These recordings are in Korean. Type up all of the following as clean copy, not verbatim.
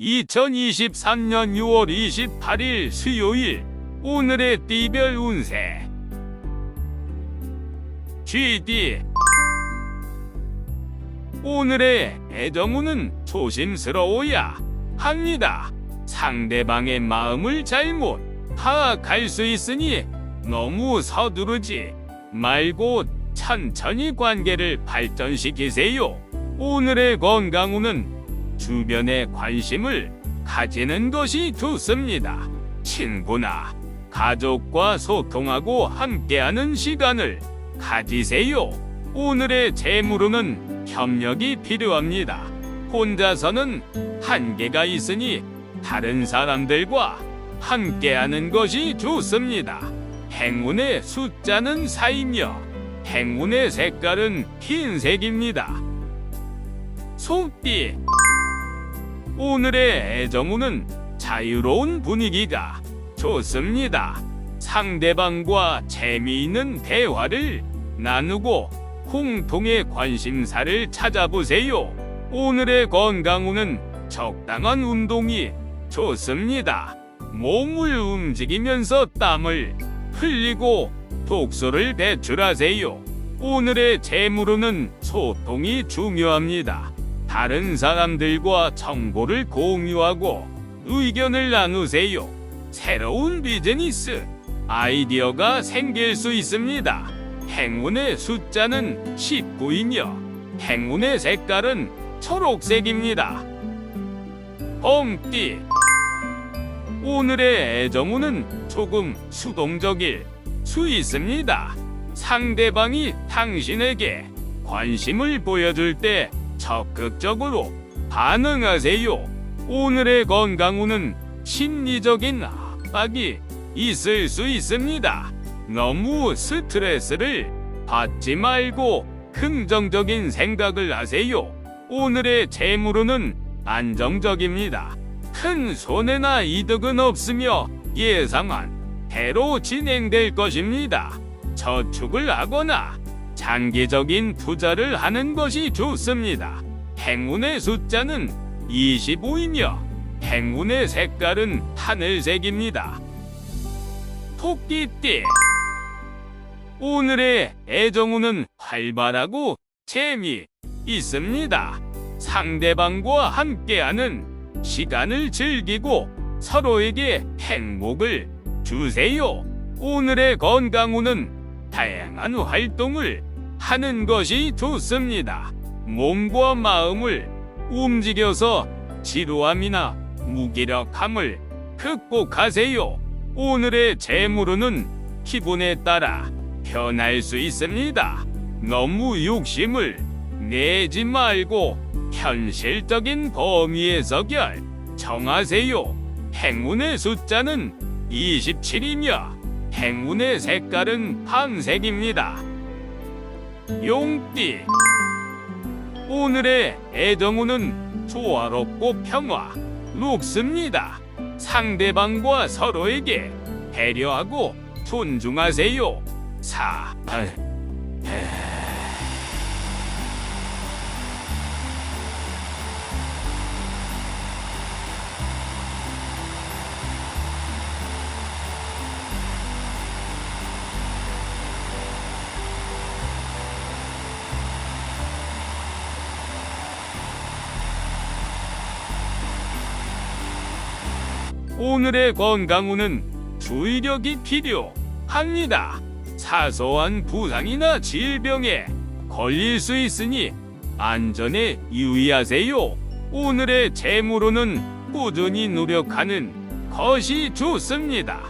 2023년 6월 28일 수요일 오늘의 띠별 운세 GD 오늘의 애정운은 조심스러워야 합니다. 상대방의 마음을 잘못 파악할 수 있으니 너무 서두르지 말고 천천히 관계를 발전시키세요. 오늘의 건강운은 주변에 관심을 가지는 것이 좋습니다. 친구나 가족과 소통하고 함께하는 시간을 가지세요. 오늘의 재물운은 협력이 필요합니다. 혼자서는 한계가 있으니 다른 사람들과 함께하는 것이 좋습니다. 행운의 숫자는 4이며 행운의 색깔은 흰색입니다. 소띠 오늘의 애정운은 자유로운 분위기가 좋습니다. 상대방과 재미있는 대화를 나누고 공통의 관심사를 찾아보세요. 오늘의 건강운은 적당한 운동이 좋습니다. 몸을 움직이면서 땀을 흘리고 독소를 배출하세요. 오늘의 재물운은 소통이 중요합니다. 다른 사람들과 정보를 공유하고 의견을 나누세요. 새로운 비즈니스 아이디어가 생길 수 있습니다. 행운의 숫자는 19이며 행운의 색깔은 초록색입니다. 봄띠 오늘의 애정운은 조금 수동적일 수 있습니다. 상대방이 당신에게 관심을 보여줄 때 적극적으로 반응하세요. 오늘의 건강운은 심리적인 압박이 있을 수 있습니다. 너무 스트레스를 받지 말고 긍정적인 생각을 하세요. 오늘의 재물운은 안정적입니다. 큰 손해나 이득은 없으며 예상한 대로 진행될 것입니다. 저축을 하거나 장기적인 투자를 하는 것이 좋습니다. 행운의 숫자는 25이며 행운의 색깔은 하늘색입니다. 토끼띠 오늘의 애정운은 활발하고 재미있습니다. 상대방과 함께하는 시간을 즐기고 서로에게 행복을 주세요. 오늘의 건강운은 다양한 활동을 하는 것이 좋습니다. 몸과 마음을 움직여서 지루함이나 무기력함을 극복하세요. 오늘의 재물운은 기분에 따라 변할 수 있습니다. 너무 욕심을 내지 말고 현실적인 범위에서 결정하세요. 행운의 숫자는 27이며 행운의 색깔은 밤색입니다. 용띠 오늘의 애정운은 조화롭고 평화롭습니다. 상대방과 서로에게 배려하고 존중하세요. 오늘의 건강운은 주의력이 필요합니다. 사소한 부상이나 질병에 걸릴 수 있으니 안전에 유의하세요. 오늘의 재물운은 꾸준히 노력하는 것이 좋습니다.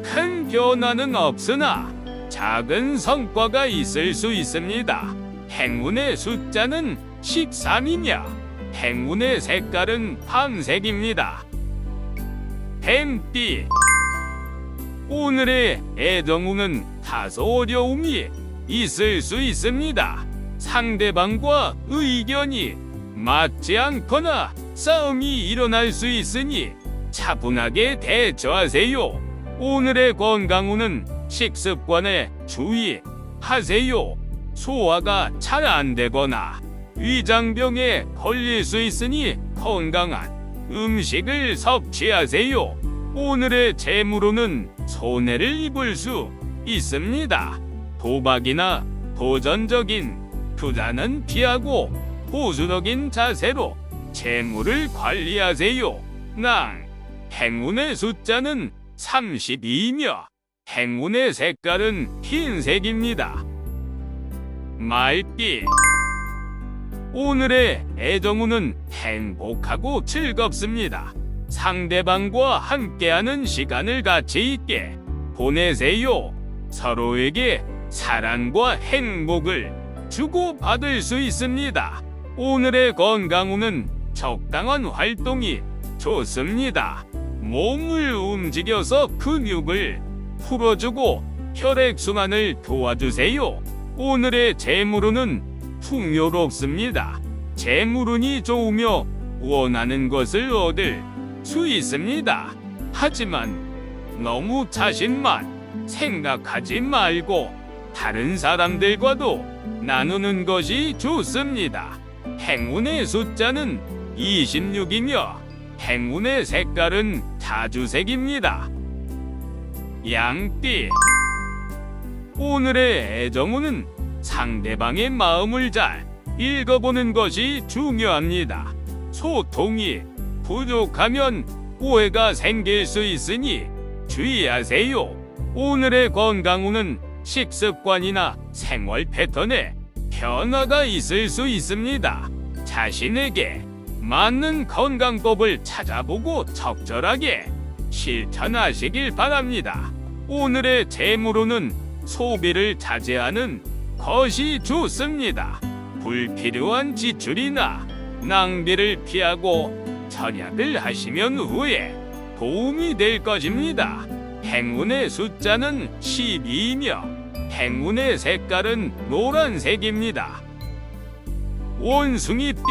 큰 변화는 없으나 작은 성과가 있을 수 있습니다. 행운의 숫자는 13이며 행운의 색깔은 밤색입니다. 뱀띠 오늘의 애정운은 다소 어려움이 있을 수 있습니다. 상대방과 의견이 맞지 않거나 싸움이 일어날 수 있으니 차분하게 대처하세요. 오늘의 건강운은 식습관에 주의하세요. 소화가 잘 안 되거나 위장병에 걸릴 수 있으니 건강한 음식을 섭취하세요. 오늘의 재물운은 손해를 입을 수 있습니다. 도박이나 도전적인 투자는 피하고 보수적인 자세로 재물을 관리하세요. 행운의 숫자는 32이며 행운의 색깔은 흰색입니다. 말띠. 오늘의 애정운은 행복하고 즐겁습니다. 상대방과 함께하는 시간을 가치 있게 보내세요. 서로에게 사랑과 행복을 주고받을 수 있습니다. 오늘의 건강운은 적당한 활동이 좋습니다. 몸을 움직여서 근육을 풀어주고 혈액순환을 도와주세요. 오늘의 재물운은 풍요롭습니다. 재물운이 좋으며 원하는 것을 얻을 수 있습니다. 하지만 너무 자신만 생각하지 말고 다른 사람들과도 나누는 것이 좋습니다. 행운의 숫자는 26이며 행운의 색깔은 자주색입니다. 양띠. 오늘의 애정운은 상대방의 마음을 잘 읽어보는 것이 중요합니다. 소통이 부족하면 오해가 생길 수 있으니 주의하세요. 오늘의 건강운은 식습관이나 생활 패턴에 변화가 있을 수 있습니다. 자신에게 맞는 건강법을 찾아보고 적절하게 실천하시길 바랍니다. 오늘의 재물운은 소비를 자제하는 것이 좋습니다. 불필요한 지출이나 낭비를 피하고 절약을 하시면 후에 도움이 될 것입니다. 행운의 숫자는 12이며 행운의 색깔은 노란색입니다. 원숭이띠.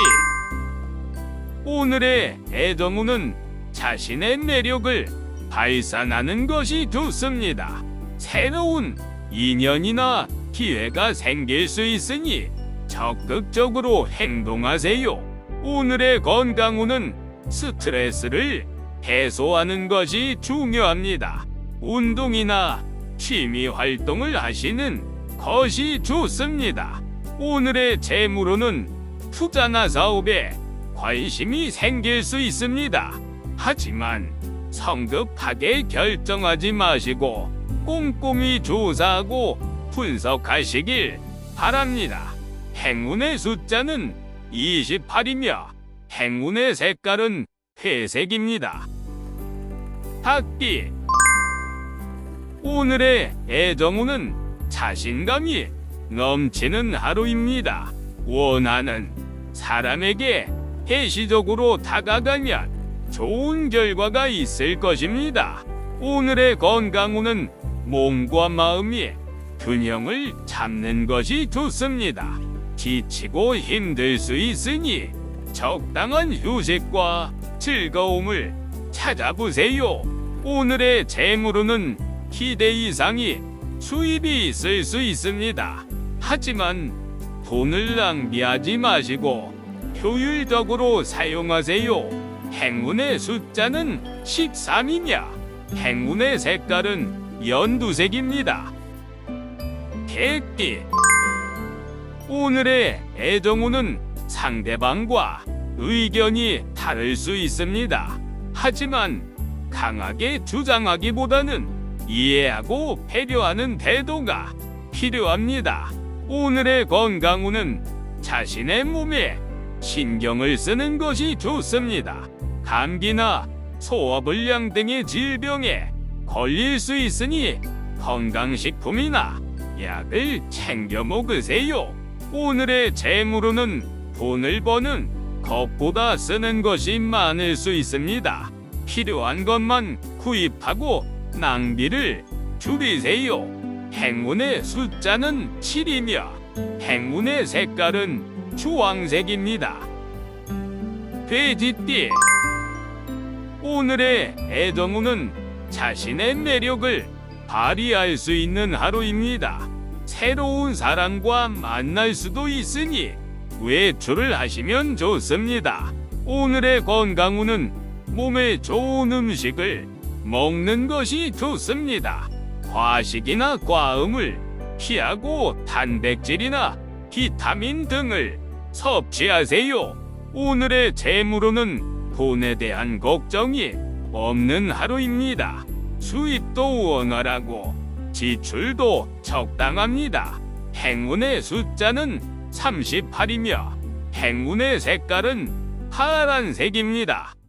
오늘의 애정운은 자신의 매력을 발산하는 것이 좋습니다. 새로운 인연이나 기회가 생길 수 있으니 적극적으로 행동하세요. 오늘의 건강운은 스트레스를 해소하는 것이 중요합니다. 운동이나 취미 활동을 하시는 것이 좋습니다. 오늘의 재물운은 투자나 사업에 관심이 생길 수 있습니다. 하지만 성급하게 결정하지 마시고 꼼꼼히 조사하고 분석하시길 바랍니다. 행운의 숫자는 28이며 행운의 색깔은 회색입니다. 닭띠. 오늘의 애정운은 자신감이 넘치는 하루입니다. 원하는 사람에게 해시적으로 다가가면 좋은 결과가 있을 것입니다. 오늘의 건강운은 몸과 마음이 균형을 잡는 것이 좋습니다. 지치고 힘들 수 있으니 적당한 휴식과 즐거움을 찾아보세요. 오늘의 재물운은 기대 이상의 수입이 있을 수 있습니다. 하지만 돈을 낭비하지 마시고 효율적으로 사용하세요. 행운의 숫자는 13이며 행운의 색깔은 연두색입니다. 개띠. 오늘의 애정운은 상대방과 의견이 다를 수 있습니다. 하지만 강하게 주장하기보다는 이해하고 배려하는 태도가 필요합니다. 오늘의 건강운은 자신의 몸에 신경을 쓰는 것이 좋습니다. 감기나 소화불량 등의 질병에 걸릴 수 있으니 건강식품이나 약을 챙겨 먹으세요. 오늘의 재물운은 돈을 버는 것보다 쓰는 것이 많을 수 있습니다. 필요한 것만 구입하고 낭비를 줄이세요. 행운의 숫자는 7이며 행운의 색깔은 주황색입니다. 돼지띠. 오늘의 애정운은 자신의 매력을 발휘할 수 있는 하루입니다. 새로운 사람과 만날 수도 있으니 외출을 하시면 좋습니다. 오늘의 건강운은 몸에 좋은 음식을 먹는 것이 좋습니다. 과식이나 과음을 피하고 단백질이나 비타민 등을 섭취하세요. 오늘의 재물운은 돈에 대한 걱정이 없는 하루입니다. 수입도 원활하고 지출도 적당합니다. 행운의 숫자는 38이며 행운의 색깔은 파란색입니다.